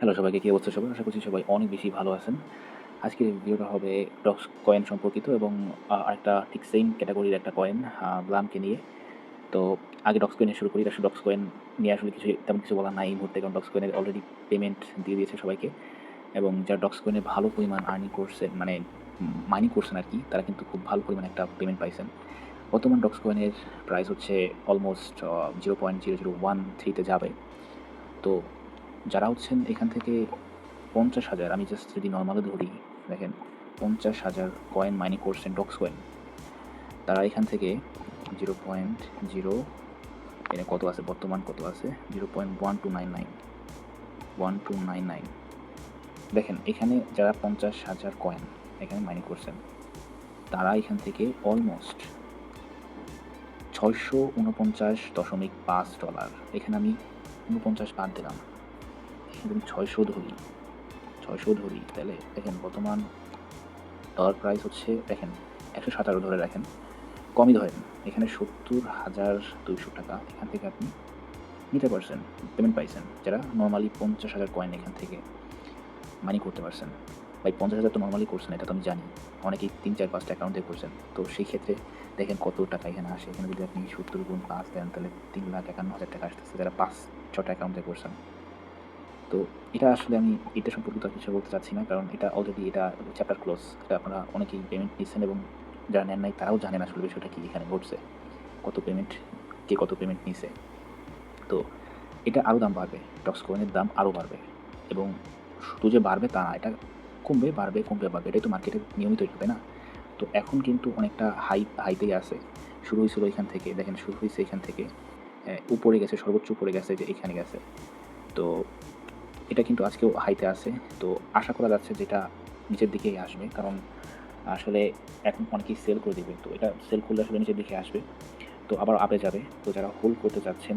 Hello সবাইকে, কী অবস্থা সবার? আশা করছি সবাই অনেক বেশি ভালো আছেন। আজকের এই ভিডিওটা হবে ডক্স কয়েন সম্পর্কিত এবং আরেকটা ঠিক সেম ক্যাটাগরির একটা কয়েন ব্লামকে নিয়ে। তো আগে ডক্স কয়েন দিয়ে শুরু করি। আসলে ডক্স কয়েন নিয়ে আসলে তেমন কিছু বলার নাই এই মুহূর্তে, কারণ ডক্স কয়েনের অলরেডি পেমেন্ট দিয়ে দিয়েছে সবাইকে এবং যারা ডক্স কয়েনে ভালো পরিমাণ আর্নিং করছেন, মানে মাইনিং করছেন আরকি, তারা কিন্তু খুব ভালো পরিমাণে একটা পেমেন্ট পাইছেন। বর্তমান ডক্স কয়েনের প্রাইস হচ্ছে অলমোস্ট 0.0013 তে যাবে। তো যারা হচ্ছেন এখান থেকে ৫০,০০০, আমি জাস্ট যদি নরমালি ধরি, দেখেন ৫০,০০০ কয়েন মাইনিং করছেন ডক্স কয়েন। তারা এখান থেকে 0.0, এটা কত আছে, বর্তমান কত আছে, 0.1299, 1299। দেখেন এখানে যারা ৫০,০০০ কয়েন এখানে মাইনিং করছেন, তারা এখান থেকে অলমোস্ট $৬৪৯.৫। এখানে আমি ৪৯ বাদ দিলাম, এখানে আমি ৬০০ ধরি, তাহলে দেখেন বর্তমান ডলার প্রাইস হচ্ছে, দেখেন ১১৭ ধরে রাখেন, কমই ধরেন, এখানে ৭০,২০০ টাকা এখান থেকে আপনি নিতে পারছেন, পেমেন্ট পাইছেন, যারা নর্মালি ৫০,০০০ কয়েন এখান থেকে মানি করতে পারছেন। ভাই ৫০,০০০ তো নর্মালি করছেন, এটা তো আমি জানি, অনেকেই ৩, ৪, ৫টা অ্যাকাউন্ট দিয়ে করছেন। তো সেই ক্ষেত্রে দেখেন কত টাকা এখানে আসে। এখানে যদি আপনি ৭০ গুণ ৫ দেন, তাহলে ৩,৫১,০০০ টাকা আসতেছে, যারা ৫-৬টা অ্যাকাউন্ট দিয়ে করছেন। তো এটা আসলে আমি এটা সম্পর্কিত আর কিছু বলতে চাচ্ছি না, কারণ এটা অলরেডি এটা চ্যাপ্টার ক্লোজ। এটা আপনারা অনেকেই পেমেন্ট নিচ্ছেন এবং যারা নেন নাই তারাও জানেন আসলে বিষয়টা কী এখানে ঘটছে। কত পেমেন্ট, কে কত পেমেন্ট নিছে। তো এটা আরও দাম বাড়বে, ডক্স কয়েনের দাম আরও বাড়বে এবং শুধু যে বাড়বে তা না, এটা কমবে, বাড়বে, কমবে, বাড়বে। এটাই তো মার্কেটের নিয়মিত এটা, তাই না? তো এখন কিন্তু অনেকটা হাইতেই আছে। শুরু হয়েছিল এখান থেকে, দেখেন শুরু হয়েছে এখান থেকে, উপরে গেছে, সর্বোচ্চ উপরে গেছে যে এখানে গেছে। তো এটা কিন্তু আজকেও হাইতে আছে। তো আশা করা যাচ্ছে যে এটা নিচের দিকেই আসবে, কারণ আসলে এখন অনেকেই সেল করে দিবে। তো এটা সেল করলে আসলে নিচের দিকে আসবে। তো আবার আপে যাবে। তো যারা হোল্ড করতে চাচ্ছেন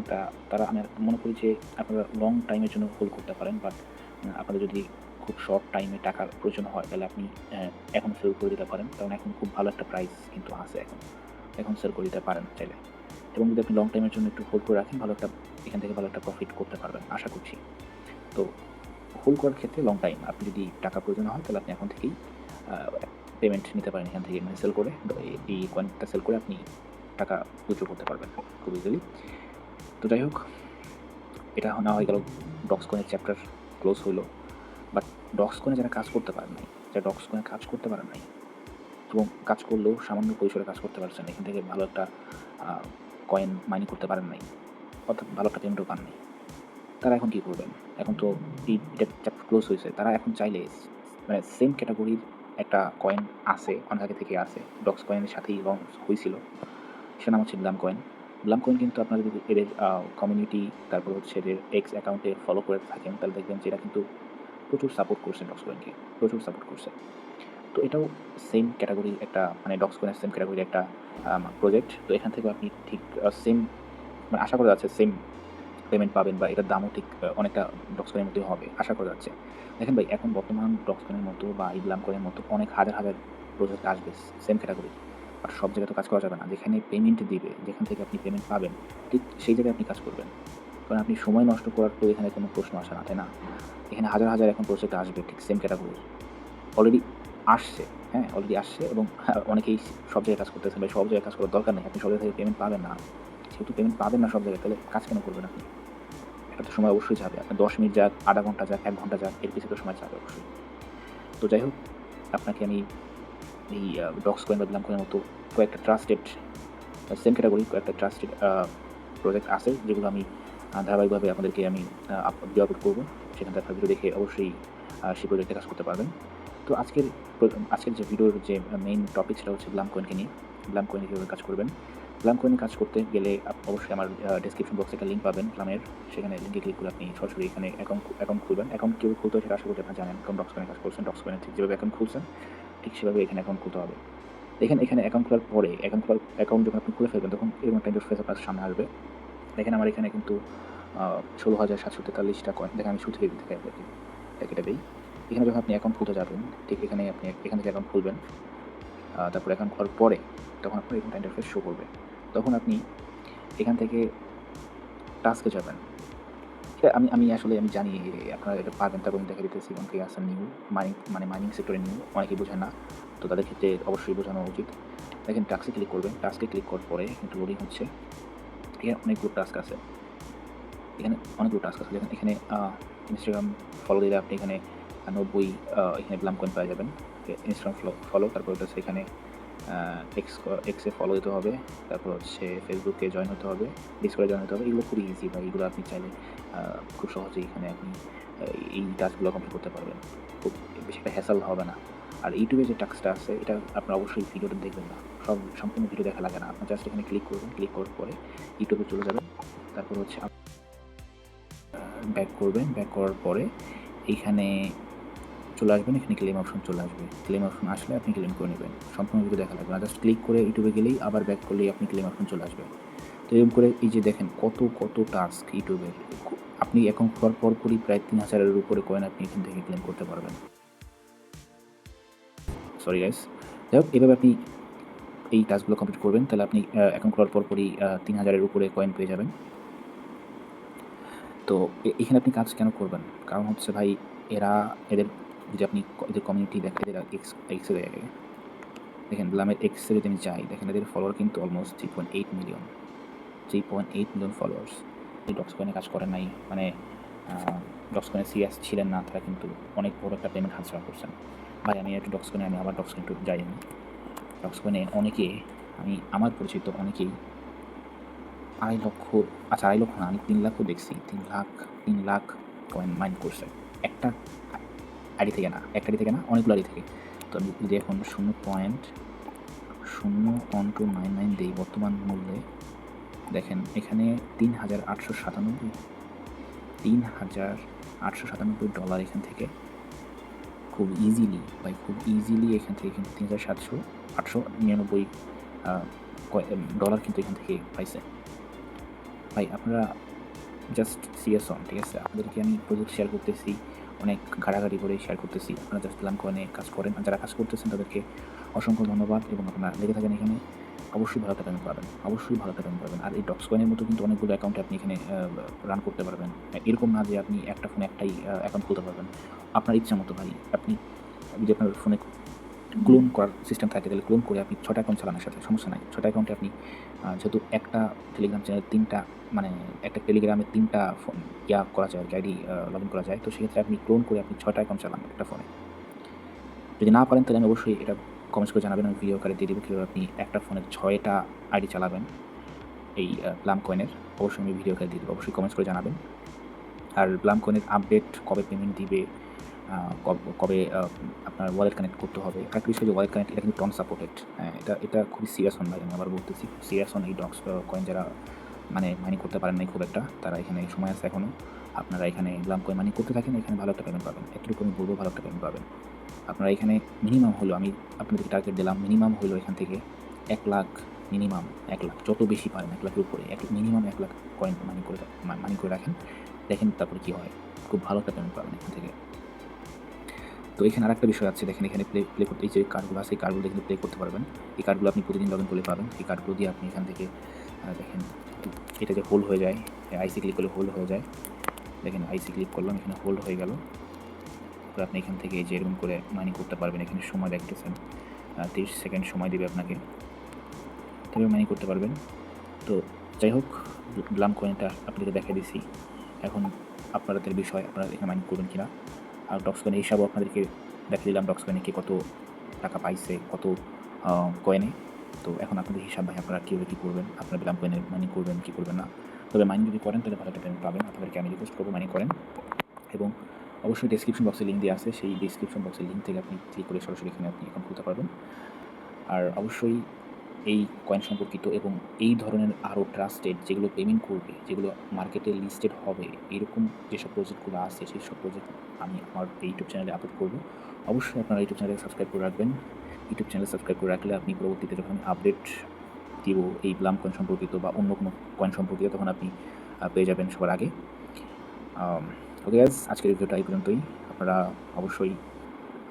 তারা আমি মনে করি যে আপনারা লং টাইমের জন্য হোল্ড করতে পারেন। বাট আপনাদের যদি খুব শর্ট টাইমে টাকার প্রয়োজন হয়, তাহলে আপনি এখন সেল করে দিতে পারেন। কারণ এখন খুব ভালো একটা প্রাইস কিন্তু আছে এখন। এখন সেল করে দিতে পারেন চাইলে। এবং যদি আপনি লং টাইমের জন্য একটু হোল্ড করে রাখেন, এখান থেকে ভালো একটা প্রফিট করতে পারবেন আশা করছি। তো হোল্ড করার ক্ষেত্রে লং টাইম, আপনি যদি টাকা প্রয়োজন হয়, তাহলে আপনি এখন থেকেই পেমেন্ট নিতে পারেন এখান থেকে, মানে সেল করে, এই কয়েনটা সেল করে আপনি টাকা উইথড্র করতে পারবেন খুব ইজিলি। তো যাই হোক, এটা না হয়ে গেল ডক্স কয়েনের চ্যাপ্টার ক্লোজ হইলো। বাট ডক্স কয়েনে যারা কাজ করতে পারেন নাই, যারা ডক্স কয়েনে কাজ করতে পারেন নাই এবং কাজ করলেও সামান্য পরিসরে কাজ করতে পারছেন, এখান থেকে ভালো একটা কয়েন মাইনিং করতে পারেন নাই, অর্থাৎ ভালো একটা পেমেন্টও পান নাই, তারা এখন কী করবেন? এখন তো এটা চ্যাপ্টার ক্লোজ হয়েছে। তারা এখন চাইলে মানে সেম ক্যাটাগরির একটা কয়েন আছে, অনেক আগে থেকে আছে, ডক্স কয়েনের সাথেই লঞ্চ হয়েছিল। সেটার নাম হচ্ছে ব্লাম কয়েন। ব্লাম কয়েন কিন্তু আপনারা যদি এদের কমিউনিটি, তারপর হচ্ছে এদের এক্স অ্যাকাউন্টে ফলো করে থাকেন, তাহলে দেখবেন যে এরা কিন্তু প্রচুর সাপোর্ট করছে ডক্স কয়েনকে, প্রচুর সাপোর্ট করছে। তো এটাও সেম ক্যাটাগরির একটা, মানে ডক্স কয়েনের সেম ক্যাটাগরির একটা প্রজেক্ট। তো এখান থেকেও আপনি ঠিক সেম, মানে আশা করা যাচ্ছে সেম পেমেন্ট পাবেন, বা এটার দামও ঠিক অনেকটা ডক্স কয়েনের মতোই হবে আশা করা যাচ্ছে। দেখেন ভাই, এখন বর্তমান ডক্স কয়েনের মতো বা এই ব্লাম কয়েনের মতো অনেক হাজার প্রজেক্ট আসবে সেম ক্যাটাগরির। বাট সব জায়গায় তো কাজ করা যাবে না। যেখানে পেমেন্ট দিবে, যেখান থেকে আপনি পেমেন্ট পাবেন, ঠিক সেই জায়গায় আপনি কাজ করবেন। কারণ আপনি সময় নষ্ট করার তো এখানে কোনো প্রশ্ন আসে না, তাই না? এখানে হাজার এখন প্রজেক্ট আসবে ঠিক সেম ক্যাটাগরির। অলরেডি আসছে, হ্যাঁ? অলরেডি আসছে এবং অনেকেই সব জায়গায় কাজ করতেছেন। ভাই সব জায়গায় কাজ করার দরকার নেই। আপনি সব জায়গা থেকে পেমেন্ট পাবেন না। যেহেতু পেমেন্ট পাবেন না সব জায়গায়, তাহলে কাজ কেন করবেন আপনি? একটা তো সময় অবশ্যই যাবে। আপনার ১০ মিনিট যাক, ০.৫ ঘন্টা যাক, ১ ঘন্টা যাক, এর পিছে তো সময় যাবে অবশ্যই। তো যাই হোক, আপনাকে আমি এই ডক্স কয়েন বা ব্লাম কয়েনের মতো কয়েকটা ট্রাস্টেড, সেম ক্যাটাগরি কয়েকটা ট্রাস্টেড প্রজেক্ট আছে, যেগুলো আমি ধারাবাহিকভাবে আপনাদেরকে আমি ভিডিও আপলোড করব। সেখান থেকে আপনারা ভিডিও দেখে অবশ্যই সেই প্রজেক্টে কাজ করতে পারবেন। তো আজকের যে ভিডিওর যে মেইন টপিক, সেটা হচ্ছে ব্লাম কয়েনকে নিয়ে। ব্লাম কয়েনে কীভাবে কাজ করবেন। ব্লাম কয়েনে কাজ করতে গেলে অবশ্যই আমার ডেসক্রিপশন বক্সে একটা লিঙ্ক পাবেন ব্লামের। সেখানে লিঙ্কে ক্লিক করে আপনি সরাসরি এখানে অ্যাকাউন্ট খুলবেন। অ্যাকাউন্ট কীভাবে খুলতে হয় সেটা আশা করি আপনারা জানেন, কারণ ডক্স কয়েনে কাজ করছেন। ডক্স কয়েনে ঠিক যেভাবে অ্যাকাউন্ট খুলছেন, ঠিক সেভাবে এখানে অ্যাকাউন্ট খুলতে হবে। দেখেন এখানে অ্যাকাউন্ট খোলার পরে, অ্যাকাউন্ট যখন আপনি খুলে ফেলবেন, তখন এরকম একটা ইন্টারফেস আপনার সামনে আসবে। দেখেন আমার এখানে কিন্তু ১৬,৭৪৩টা কয়েন। দেখেন আমি শুরু থেকে দেখাই আপনাদেরকে, কেটে দেই। এখানে যখন আপনি অ্যাকাউন্ট খুলতে যাবেন, ঠিক এখানে আপনি এখান থেকে অ্যাকাউন্ট খুলবেন। তারপর অ্যাকাউন্ট খোলার পরে তখন আপনার এরকম একটা ইন্টারফেস শো করবে। তখন আপনি এখান থেকে টাস্কে যাবেন। আমি আসলে আমি জানি আপনারা এটা পারবেন, তারপর আমি দেখা দিতেছি অনেকেই আছেন নিউ মাইনিং সেক্টরে নিউ, অনেকেই বোঝেন না। তো তাদের ক্ষেত্রে অবশ্যই বোঝানো উচিত। দেখেন টাস্কে ক্লিক করবেন, টাস্কে ক্লিক করার পরে কিন্তু লোডিং হচ্ছে। এখানে অনেকগুলো টাস্ক আছে, দেখেন এখানে ইনস্টাগ্রাম ফলো দিলে আপনি এখানে 90 এখানে ব্লাম কয়েন পেয়ে যাবেন। ইনস্টাগ্রাম ফলো, তারপর হচ্ছে এখানে এক্সে ফলো দিতে হবে, তারপর হচ্ছে ফেসবুকে জয়েন হতে হবে, ডিসকর্ডে জয়েন হতে হবে। এগুলো খুবই ইজি ভাই, এগুলো আপনি চাইলে খুব সহজেই এখানে আপনি এই টাস্কগুলো কমপ্লিট করতে পারবেন। খুব বেশি একটা হ্যাসেল হবে না। আর ইউটিউবে যে টাস্কটা আছে এটা আপনার অবশ্যই ভিডিওটা দেখবেন না, সম্পূর্ণ ভিডিও দেখা লাগে না। আপনার জাস্ট এখানে ক্লিক করবেন, ক্লিক করার পরে ইউটিউবে চলে যাবেন, তারপর হচ্ছে ব্যাক করবেন, ব্যাক করার পরে এইখানে চলে আসবেন, এখানে ক্লেম অপশন চলে আসবে। ক্লেম অপশন আসলে আপনি ক্লেম করে নেবেন, সম্পূর্ণ ভিডিও দেখা লাগবে না। জাস্ট ক্লিক করে ইউটিউবে গেলেই আবার ব্যাক করলেই আপনি ক্লেম অপশন চলে আসবে। তো এরকম করে এই যে দেখেন কত টাস্ক ইউটিউবের, আপনি অ্যাকাউন্ট খোলার পরপরই প্রায় 3000-এর উপরে কয়েন আপনি এখান থেকে ক্লেম করতে পারবেন। সরি গাইস, যাই হোক এভাবে আপনি এই টাস্কগুলো কমপ্লিট করবেন, তাহলে আপনি অ্যাকাউন্ট খোলার পরপরই 3000-এর উপরে কয়েন পেয়ে যাবেন। তো এখানে আপনি কাজ কেন করবেন? কারণ হচ্ছে ভাই এদের যদি আপনি এদের কমিউনিটি দেখেন, এদের এক্সে দেখেন ব্লামের এক্সে যদি আমি যাই, দেখেন এদের ফলোয়ার কিন্তু অলমোস্ট 3.8 মিলিয়ন, 3.8 মিলিয়ন ফলোয়ার্স। এই ডক্স কয়েনে কাজ করেন নাই মানে ডক্স কয়েনে সিরিয়াস ছিলেন না, তারা কিন্তু অনেক বড় একটা পেমেন্ট হাতছাড়া করছেন। ভাই আমি একটু ডক্স কয়েনে আবার ডক্স কয়েনে একটু যাই। আমি ডক্স কয়েনে অনেকে, আমার পরিচিত অনেকেই 2.5 লক্ষ, আচ্ছা 2.5 লক্ষ না, আমি 3 লাখও দেখছি, 3 লাখ কয়েন মাইন করছে একটা আইডি থেকে না, অনেকগুলো আইডি থেকে। তো আমি যদি এখন 0.01299 দিই বর্তমান মূল্যে, দেখেন এখানে $3,897 এখান থেকে খুব ইজিলি এখান থেকে কিন্তু 3,899 ডলার কিন্তু এখান থেকে পাইছে। ভাই আপনারা জাস্ট সিরিয়াস হন, ঠিক আছে? আপনাদেরকে আমি প্রজেক্ট শেয়ার করতেছি, অনেক ঘাটাঘাটি করে শেয়ার করতেছি, আপনারা জাস্ট ব্লাম কয়েনে কাজ করেন। আর যারা কাজ করতেছেন তাদেরকে অসংখ্য ধন্যবাদ, এবং আপনারা লেগে থাকেন এখানে, অবশ্যই ভালো একটা পেমেন্ট পাবেন। আর এই ডক্স কয়েনের মতো কিন্তু অনেকগুলো অ্যাকাউন্টে আপনি এখানে রান করতে পারবেন। এরকম না যে আপনি একটা ফোনে একটাই অ্যাকাউন্ট খুলতে পারবেন, আপনার ইচ্ছা মতো ভাই। আপনি যদি আপনার ফোনে ক্লোন করার সিস্টেম থাকে তাহলে ক্লোন করে আপনি 6টা অ্যাকাউন্ট চালানোর সাথে সমস্যা নাই। 6টা অ্যাকাউন্টে আপনি যেহেতু একটা টেলিগ্রাম চ্যানেল 3টা, মানে একটা টেলিগ্রামে 3টা ফোন করা যায়, আইডি লগ ইন করা যায়। তো সেক্ষেত্রে আপনি ক্লোন করে আপনি 6টা অ্যাকাউন্ট চালান একটা ফোনে। যদি না পারেন তাহলে আমি অবশ্যই এটা কমেন্টস করে জানাবেন, আমি ভিডিও আকারে দিয়ে দেবো কীভাবে আপনি একটা ফোনে 6টা আইডি চালাবেন এই প্লাম কয়েনের। অবশ্যই আমি ভিডিও আকারে দিয়ে দেবো, অবশ্যই কমেন্টস করে জানাবেন। আর প্লাম কয়েনের আপডেট কবে পেমেন্ট দিবে, কবে আপনার ওয়ালেট কানেক্ট করতে হবে, একটা বিষয় যে ওয়ালেট কানেক্ট, এটা কিন্তু টন সাপোর্টেড। হ্যাঁ, এটা খুবই সিরিয়াস হন ভাই, আমি আবার বলতেছি সিরিয়াস হন। এই ডক্স কয়েন যারা মাইনিং করতে পারেন নাই খুব একটা, তারা এখানে সময় আছে এখনও, আপনারা এখানে প্লাম কয়েন মাইনিং করতে থাকেন, এখানে ভালো একটা পেমেন্ট পাবেন। এতটুকু আমি বলবো, ভালো একটা পেমেন্ট পাবেন। আপনারা এখানে মিনিমাম হলো, আমি আপনাদেরকে টার্গেট দিলাম, মিনিমাম হলো এখান থেকে 1 লাখ, মিনিমাম 1 লাখ, যত বেশি পারেন 1 লাখের উপরে, মিনিমাম 1 লাখ কয়েন মাইনিং করে রাখেন, দেখেন তারপরে কী হয়। খুব ভালো একটা পেমেন্ট পাবেন এখান থেকে। তো এখানে আরেকটা বিষয় আছে, দেখেন এখানে প্লে করতে, এই যে কার্ডগুলো আছে এই কার্ডগুলো কিন্তু প্লে করতে পারবেন। এই কার্ডগুলো আপনি প্রতিদিন লগ ইন করলে পাবেন। এই কার্ডগুলো দিয়ে আপনি এখান থেকে দেখেন এটা যে হোল্ড হয়ে যায়, আইসি ক্লিক করলে হোল্ড হয়ে যায়। দেখেন আইসি ক্লিক করলাম, এখানে হোল্ড হয়ে গেল। তো আপনি এখান থেকে এই যে এরকম করে মাইনিং করতে পারবেন। এখানে সময় দেখতেছেন 30 সেকেন্ড সময় দেবে আপনাকে, তবে মাইনিং করতে পারবেন। তো যাই হোক, ব্লাম কয়েনটা আপনাদেরকে দেখিয়ে দিছি। এখন আপনাদের বিষয়, আপনারা এখানে মাইনিং করবেন কিনা। আর ডক্স কয়েনের হিসাবও আপনাদেরকে দেখিয়ে দিলাম, ডক্স কয়েনে কে কত টাকা পাইছে, কত কয়েনে। তো এখন আপনাদের হিসাব ভাই, আপনারা কীভাবে কী করবেন, আপনারা ব্লাম কয়েনে মাইনিং করবেন কি করবেন না। তবে মাইনিং যদি করেন তাহলে ভালো একটা পেমেন্ট পাবেন। আপনাদেরকে আমি রিকোয়েস্ট করবো মাইনিং করেন, এবং অবশ্যই ডেসক্রিপশন বক্সে লিঙ্ক দেওয়া আছে, সেই ডেসক্রিপশন বক্সের লিঙ্ক থেকে আপনি ক্লিক করে সরাসরি এখানে আপনি অ্যাকাউন্ট খুলতে পারবেন। আর অবশ্যই এই কয়েন সম্পর্কিত এবং এই ধরনের আরও ট্রাস্টেড, যেগুলো পেমেন্ট করবে, যেগুলো মার্কেটে লিস্টেড হবে, এরকম যেসব প্রজেক্টগুলো আছে সেই সব প্রজেক্ট আমি আমার ইউটিউব চ্যানেলে আপলোড করবো। অবশ্যই আপনারা ইউটিউব চ্যানেলে সাবস্ক্রাইব করে রাখবেন। ইউটিউব চ্যানেলে সাবস্ক্রাইব করে রাখলে আপনি পরবর্তীতে যখন আপডেট দিব এই প্লাম কয়েন সম্পর্কিত বা অন্য কোনো কয়েন সম্পর্কিত, তখন আপনি পেয়ে যাবেন সবার আগে। ওকে গাইস, আজকের ভিডিওটা এই পর্যন্তই। আপনারা অবশ্যই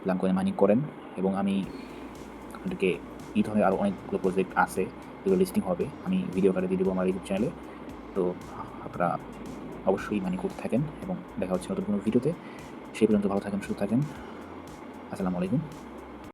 প্লাম কয়েন মাইনিং করেন, এবং আমি আপনাদেরকে এই ধরনের আরও অনেকগুলো প্রজেক্ট আছে যেগুলো লিস্টিং হবে, আমি ভিডিও আকারে দিয়ে দেবো আমার ইউটিউব চ্যানেলে। তো আপনারা অবশ্যই মানি করতে থাকেন এবং দেখা হচ্ছে নতুন কোনো ভিডিওতে। সেই পর্যন্ত ভালো থাকেন, সুস্থ থাকেন। আসসালামু আলাইকুম।